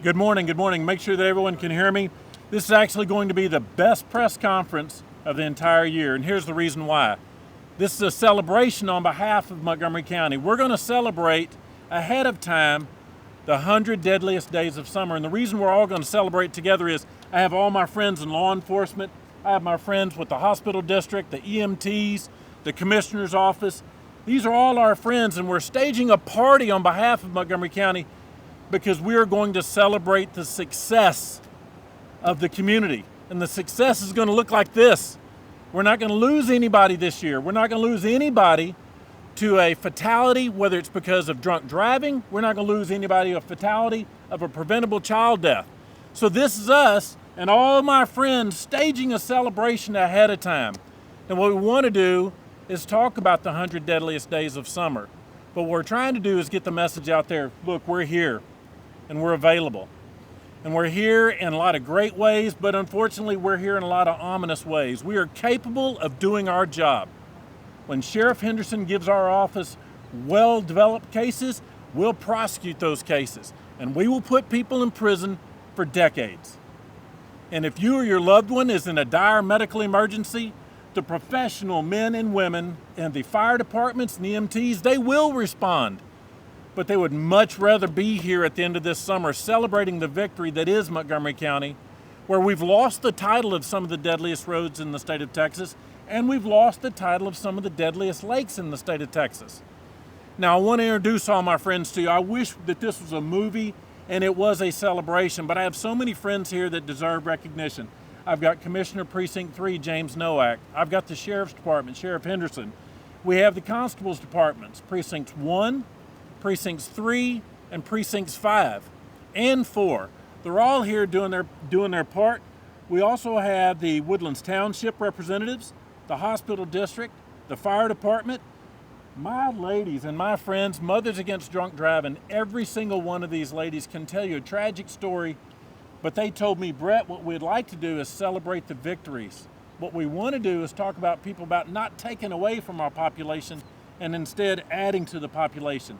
Good morning, good morning. Make sure that everyone can hear me. This is actually going to be the best press conference of the entire year, and here's the reason why. This is a celebration on behalf of Montgomery County. We're going to celebrate ahead of time the 100 deadliest days of summer, and the reason we're all going to celebrate together is I have all my friends in law enforcement, I have my friends with the hospital district, the EMTs, the commissioner's office. These are all our friends, and we're staging a party on behalf of Montgomery County because we are going to celebrate the success of the community. And the success is going to look like this. We're not going to lose anybody this year. We're not going to lose anybody to a fatality, whether it's because of drunk driving. We're not going to lose anybody a fatality of a preventable child death. So this is us and all my friends staging a celebration ahead of time. And what we want to do is talk about the 100 deadliest days of summer. But what we're trying to do is get the message out there. Look, we're here and we're available. And we're here in a lot of great ways, but unfortunately we're here in a lot of ominous ways. We are capable of doing our job. When Sheriff Henderson gives our office well-developed cases, we'll prosecute those cases. And we will put people in prison for decades. And if you or your loved one is in a dire medical emergency, the professional men and women in the fire departments and EMTs, they will respond. But they would much rather be here at the end of this summer celebrating the victory that is Montgomery County, where we've lost the title of some of the deadliest roads in the state of Texas, and we've lost the title of some of the deadliest lakes in the state of Texas. Now, I want to introduce all my friends to you. I wish that this was a movie and it was a celebration, but I have so many friends here that deserve recognition. I've got Commissioner Precinct 3, James Nowak. I've got the Sheriff's Department, Sheriff Henderson. We have the Constable's Departments, Precincts 1, Precincts 3, and Precincts 5 and 4. They're all here doing their part. We also have the Woodlands Township representatives, the hospital district, the fire department. My ladies and my friends, Mothers Against Drunk Driving, every single one of these ladies can tell you a tragic story, but they told me, Brett, what we'd like to do is celebrate the victories. What we want to do is talk about people about not taking away from our population and instead adding to the population.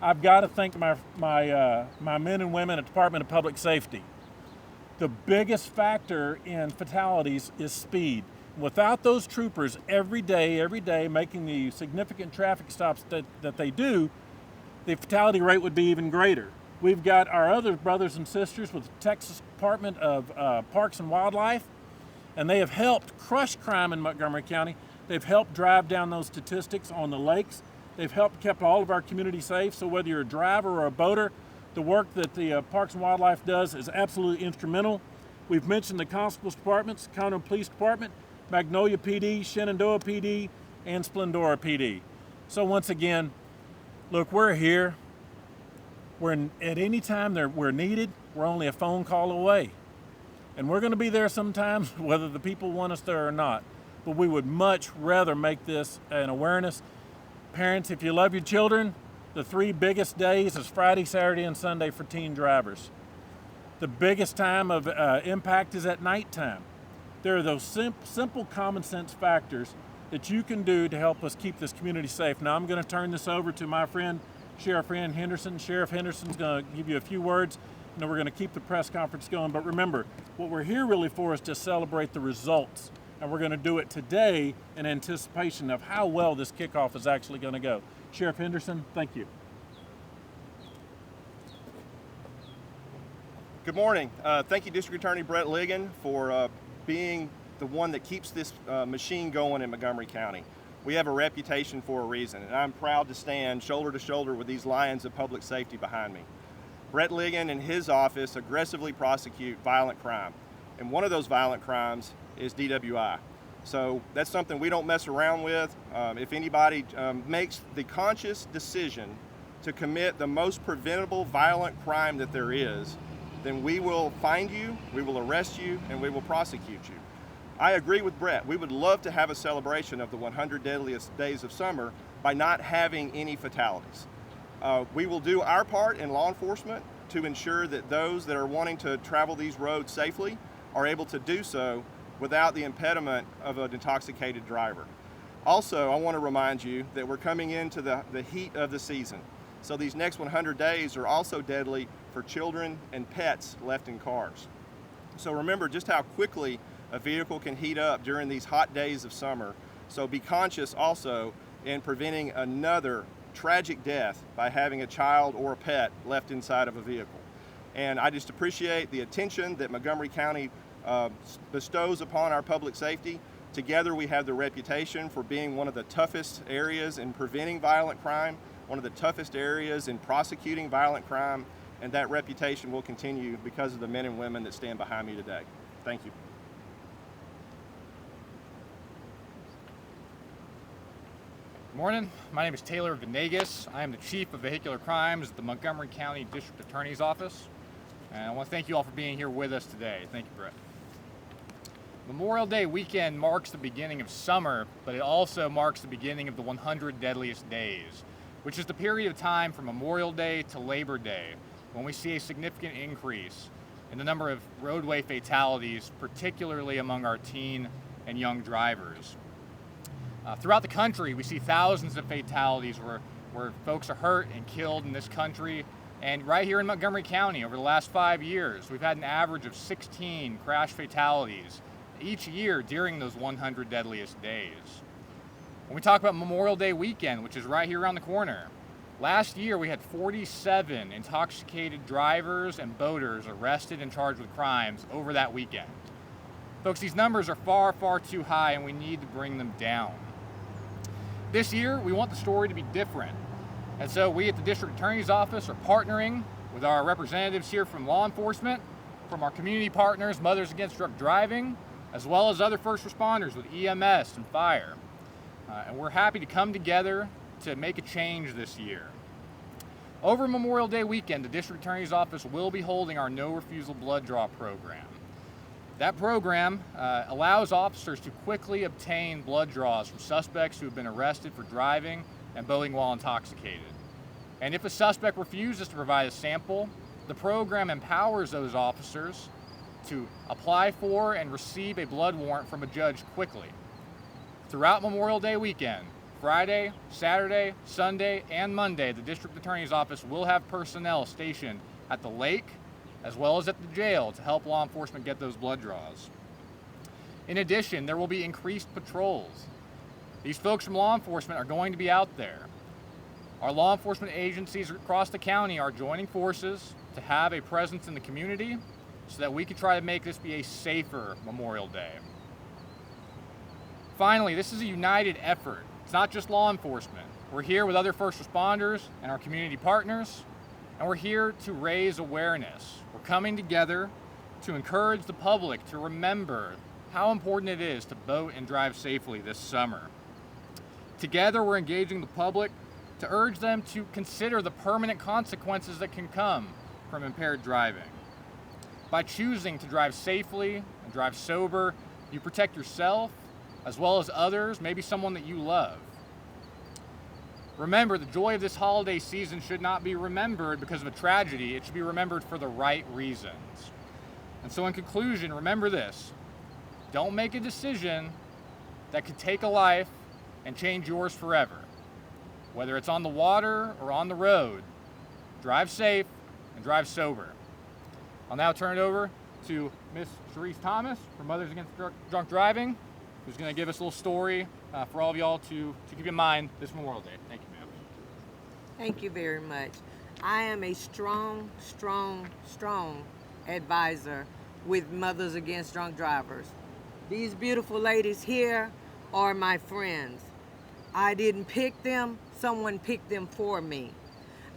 I've got to thank my men and women at the Department of Public Safety. The biggest factor in fatalities is speed. Without those troopers every day making the significant traffic stops that they do, the fatality rate would be even greater. We've got our other brothers and sisters with the Texas Department of Parks and Wildlife, and they have helped crush crime in Montgomery County. They've helped drive down those statistics on the lakes. They've helped keep all of our community safe, so whether you're a driver or a boater, the work that the Parks and Wildlife does is absolutely instrumental. We've mentioned the Constable's Departments, Conroe Police Department, Magnolia PD, Shenandoah PD, and Splendora PD. So once again, look, we're here. At any time we're needed, we're only a phone call away. And we're going to be there sometimes, whether the people want us there or not. But we would much rather make this an awareness. Parents, if you love your children, the 3 biggest days is Friday, Saturday, and Sunday for teen drivers. The biggest time of impact is at nighttime. There are those simple common sense factors that you can do to help us keep this community safe. Now I'm going to turn this over to my friend, Sheriff Henderson. Sheriff Henderson's going to give you a few words, and then we're going to keep the press conference going. But remember, what we're here really for is to celebrate the results. And we're going to do it today in anticipation of how well this kickoff is actually going to go. Sheriff Henderson, thank you. Good morning. Thank you, District Attorney Brett Ligon, for being the one that keeps this machine going in Montgomery County. We have a reputation for a reason, and I'm proud to stand shoulder to shoulder with these lions of public safety behind me. Brett Ligon and his office aggressively prosecute violent crime, and one of those violent crimes is DWI. So that's something we don't mess around with. If anybody makes the conscious decision to commit the most preventable violent crime that there is, then we will find you, we will arrest you, and we will prosecute you. I agree with Brett. We would love to have a celebration of the 100 deadliest days of summer by not having any fatalities. We will do our part in law enforcement to ensure that those that are wanting to travel these roads safely are able to do so without the impediment of an intoxicated driver. Also, I want to remind you that we're coming into the heat of the season. So these next 100 days are also deadly for children and pets left in cars. So remember just how quickly a vehicle can heat up during these hot days of summer. So be conscious also in preventing another tragic death by having a child or a pet left inside of a vehicle. And I just appreciate the attention that Montgomery County bestows upon our public safety. Together we have the reputation for being one of the toughest areas in preventing violent crime, one of the toughest areas in prosecuting violent crime, and that reputation will continue because of the men and women that stand behind me today. Thank you. Good morning. My name is Taylor Venegas. I am the Chief of Vehicular Crimes at the Montgomery County District Attorney's Office. And I want to thank you all for being here with us today. Thank you, Brett. Memorial Day weekend marks the beginning of summer, but it also marks the beginning of the 100 Deadliest Days, which is the period of time from Memorial Day to Labor Day, when we see a significant increase in the number of roadway fatalities, particularly among our teen and young drivers. Throughout the country, we see thousands of fatalities where folks are hurt and killed in this country. And right here in Montgomery County, over the last 5 years, we've had an average of 16 crash fatalities each year during those 100 deadliest days. When we talk about Memorial Day weekend, which is right here around the corner, last year we had 47 intoxicated drivers and boaters arrested and charged with crimes over that weekend. Folks, these numbers are far, far too high, and we need to bring them down. This year, we want the story to be different. And so we at the District Attorney's Office are partnering with our representatives here from law enforcement, from our community partners, Mothers Against Drunk Driving, as well as other first responders with EMS and fire. And we're happy to come together to make a change this year. Over Memorial Day weekend, the District Attorney's Office will be holding our No Refusal Blood Draw program. That program allows officers to quickly obtain blood draws from suspects who have been arrested for driving and boating while intoxicated. And if a suspect refuses to provide a sample, the program empowers those officers to apply for and receive a blood warrant from a judge quickly. Throughout Memorial Day weekend, Friday, Saturday, Sunday, and Monday, the District Attorney's Office will have personnel stationed at the lake as well as at the jail to help law enforcement get those blood draws. In addition, there will be increased patrols. These folks from law enforcement are going to be out there. Our law enforcement agencies across the county are joining forces to have a presence in the community so that we can try to make this be a safer Memorial Day. Finally, this is a united effort. It's not just law enforcement. We're here with other first responders and our community partners, and we're here to raise awareness. We're coming together to encourage the public to remember how important it is to boat and drive safely this summer. Together, we're engaging the public to urge them to consider the permanent consequences that can come from impaired driving. By choosing to drive safely and drive sober, you protect yourself as well as others, maybe someone that you love. Remember, the joy of this holiday season should not be remembered because of a tragedy. It should be remembered for the right reasons. And so in conclusion, remember this: don't make a decision that could take a life and change yours forever. Whether it's on the water or on the road, drive safe and drive sober. I'll now turn it over to Miss Cherise Thomas from Mothers Against Drunk Driving, who's going to give us a little story for all of y'all to keep in mind this Memorial Day. Thank you, ma'am. Thank you very much. I am a strong, strong, strong advisor with Mothers Against Drunk Drivers. These beautiful ladies here are my friends. I didn't pick them, someone picked them for me.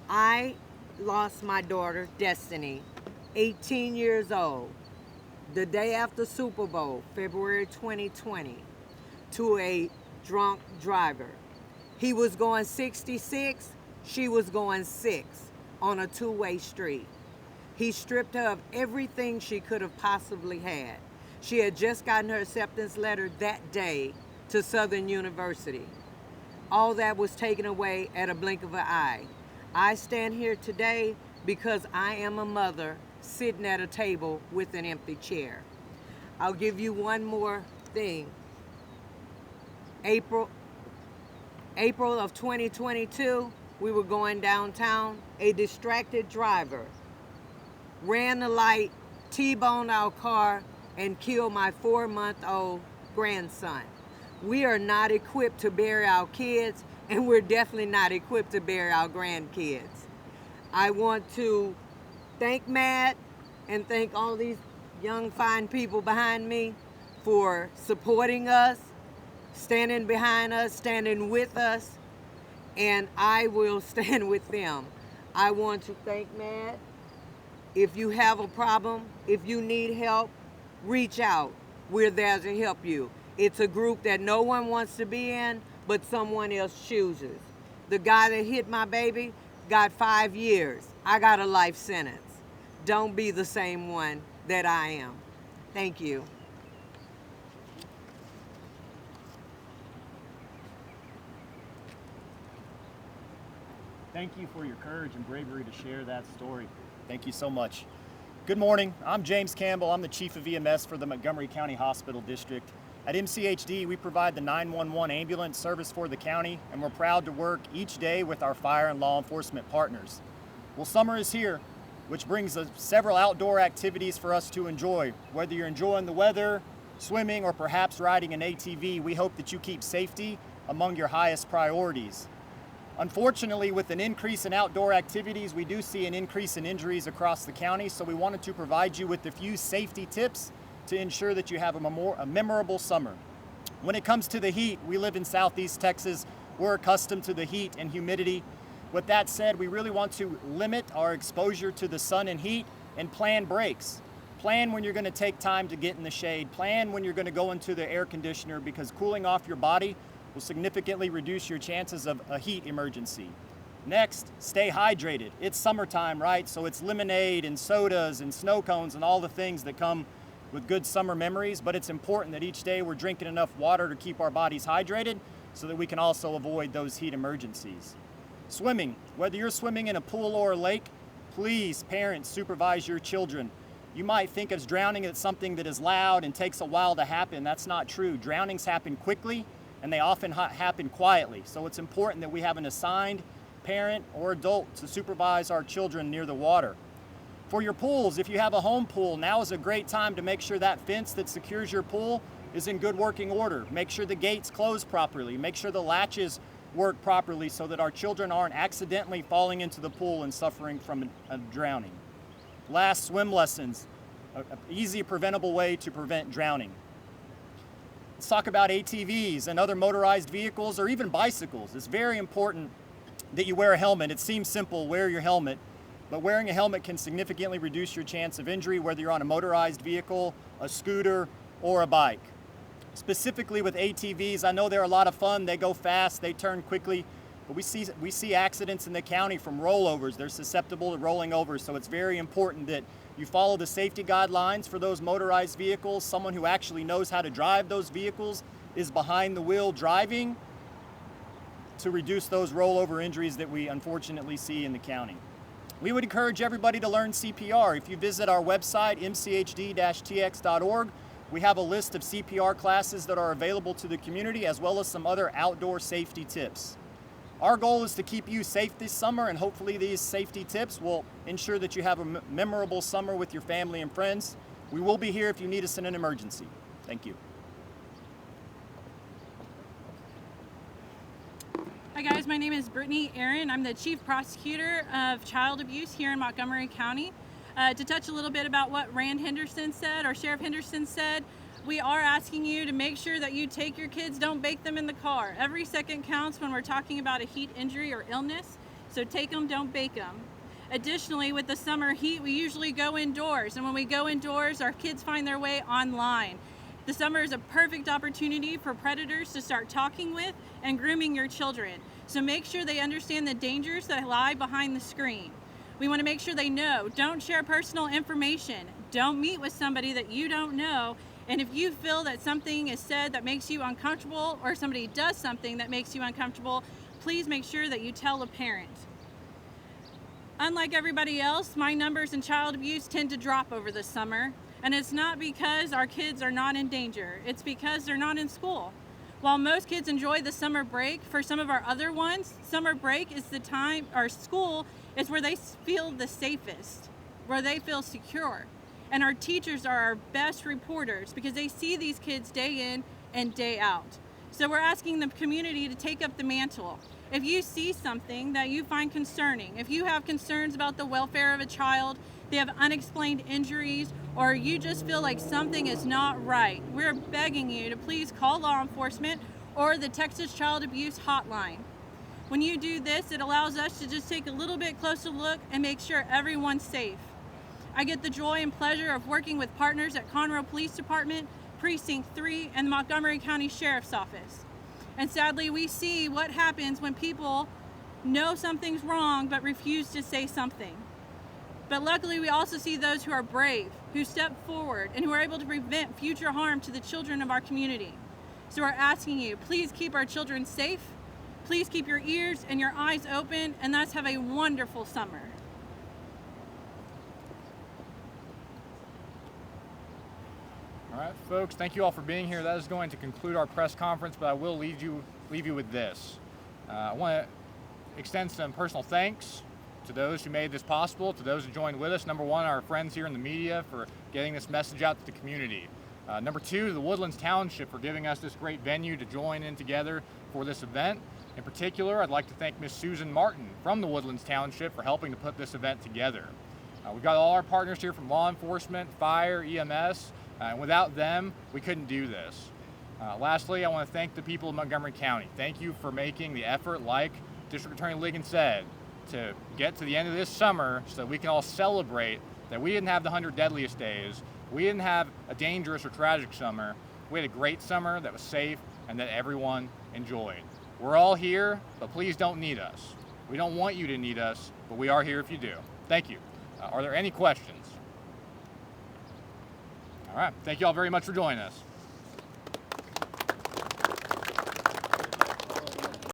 I lost my daughter, Destiny, 18 years old, the day after Super Bowl, February 2020, to a drunk driver. He was going 66, she was going 6 on a two-way street. He stripped her of everything she could have possibly had. She had just gotten her acceptance letter that day to Southern University. All that was taken away at a blink of an eye. I stand here today because I am a mother sitting at a table with an empty chair. I'll give you one more thing. April of 2022, We were going downtown. A distracted driver ran the light, T-boned our car, and killed my 4-month-old grandson. We are not equipped to bury our kids, and we're definitely not equipped to bury our grandkids. I want to thank Matt and thank all these young, fine people behind me for supporting us, standing behind us, standing with us, and I will stand with them. I want to thank Matt. If you have a problem, if you need help, reach out. We're there to help you. It's a group that no one wants to be in, but someone else chooses. The guy that hit my baby got 5 years. I got a life sentence. Don't be the same one that I am. Thank you. Thank you for your courage and bravery to share that story. Thank you so much. Good morning. I'm James Campbell. I'm the Chief of EMS for the Montgomery County Hospital District. At MCHD, we provide the 911 ambulance service for the county, and we're proud to work each day with our fire and law enforcement partners. Well, summer is here, which brings us several outdoor activities for us to enjoy. Whether you're enjoying the weather, swimming, or perhaps riding an ATV, we hope that you keep safety among your highest priorities. Unfortunately, with an increase in outdoor activities, we do see an increase in injuries across the county, so we wanted to provide you with a few safety tips to ensure that you have a memorable summer. When it comes to the heat, we live in Southeast Texas. We're accustomed to the heat and humidity. With that said, we really want to limit our exposure to the sun and heat and plan breaks. Plan when you're going to take time to get in the shade. Plan when you're going to go into the air conditioner, because cooling off your body will significantly reduce your chances of a heat emergency. Next, stay hydrated. It's summertime, right? So it's lemonade and sodas and snow cones and all the things that come with good summer memories, but it's important that each day we're drinking enough water to keep our bodies hydrated so that we can also avoid those heat emergencies. Swimming. Whether you're swimming in a pool or a lake, please, parents, supervise your children. You might think of drowning as something that is loud and takes a while to happen. That's not true. Drownings happen quickly, and they often happen quietly. So it's important that we have an assigned parent or adult to supervise our children near the water. For your pools, if you have a home pool, now is a great time to make sure that fence that secures your pool is in good working order. Make sure the gates close properly. Make sure the latches work properly so that our children aren't accidentally falling into the pool and suffering from a drowning. Last, swim lessons, an easy preventable way to prevent drowning. Let's talk about ATVs and other motorized vehicles or even bicycles. It's very important that you wear a helmet. It seems simple, wear your helmet, but wearing a helmet can significantly reduce your chance of injury, whether you're on a motorized vehicle, a scooter, or a bike. Specifically with ATVs, I know they're a lot of fun. They go fast, they turn quickly, but we see accidents in the county from rollovers. They're susceptible to rolling over, so it's very important that you follow the safety guidelines for those motorized vehicles. Someone who actually knows how to drive those vehicles is behind the wheel driving to reduce those rollover injuries that we unfortunately see in the county. We would encourage everybody to learn CPR. If you visit our website, mchd-tx.org, we have a list of CPR classes that are available to the community, as well as some other outdoor safety tips. Our goal is to keep you safe this summer, and hopefully these safety tips will ensure that you have a memorable summer with your family and friends. We will be here if you need us in an emergency. Thank you. Hi guys, my name is Brittany Aaron. I'm the Chief Prosecutor of Child Abuse here in Montgomery County. To touch a little bit about what Rand Henderson said, or Sheriff Henderson said, we are asking you to make sure that you take your kids, don't bake them in the car. Every second counts when we're talking about a heat injury or illness, so take them, don't bake them. Additionally, with the summer heat, we usually go indoors, and when we go indoors, our kids find their way online. The summer is a perfect opportunity for predators to start talking with and grooming your children. So make sure they understand the dangers that lie behind the screen. We want to make sure they know, don't share personal information. Don't meet with somebody that you don't know. And if you feel that something is said that makes you uncomfortable, or somebody does something that makes you uncomfortable, please make sure that you tell a parent. Unlike everybody else, my numbers in child abuse tend to drop over the summer. And it's not because our kids are not in danger. It's because they're not in school. While most kids enjoy the summer break, for some of our other ones, summer break is the time, or school is where they feel the safest, where they feel secure. And our teachers are our best reporters because they see these kids day in and day out. So we're asking the community to take up the mantle. If you see something that you find concerning, if you have concerns about the welfare of a child, they have unexplained injuries, or you just feel like something is not right, we're begging you to please call law enforcement or the Texas Child Abuse Hotline. When you do this, it allows us to just take a little bit closer look and make sure everyone's safe. I get the joy and pleasure of working with partners at Conroe Police Department, Precinct 3, and the Montgomery County Sheriff's Office. And sadly, we see what happens when people know something's wrong but refuse to say something. But luckily, we also see those who are brave, who step forward, and who are able to prevent future harm to the children of our community. So we're asking you, please keep our children safe, please keep your ears and your eyes open, and let's have a wonderful summer. All right, folks, thank you all for being here. That is going to conclude our press conference, but I will leave you with this. I want to extend some personal thanks to those who made this possible, to those who joined with us. Number one, our friends here in the media for getting this message out to the community. Number two, the Woodlands Township for giving us this great venue to join in together for this event. In particular, I'd like to thank Miss Susan Martin from the Woodlands Township for helping to put this event together. We've got all our partners here from law enforcement, fire, EMS, and without them, we couldn't do this. Lastly, I want to thank the people of Montgomery County. Thank you for making the effort, like District Attorney Ligon said, to get to the end of this summer so that we can all celebrate that we didn't have the 100 deadliest days, we didn't have a dangerous or tragic summer, we had a great summer that was safe and that everyone enjoyed. We're all here, but please don't need us. We don't want you to need us, but we are here if you do. Thank you. Are there any questions? All right, thank you all very much for joining us.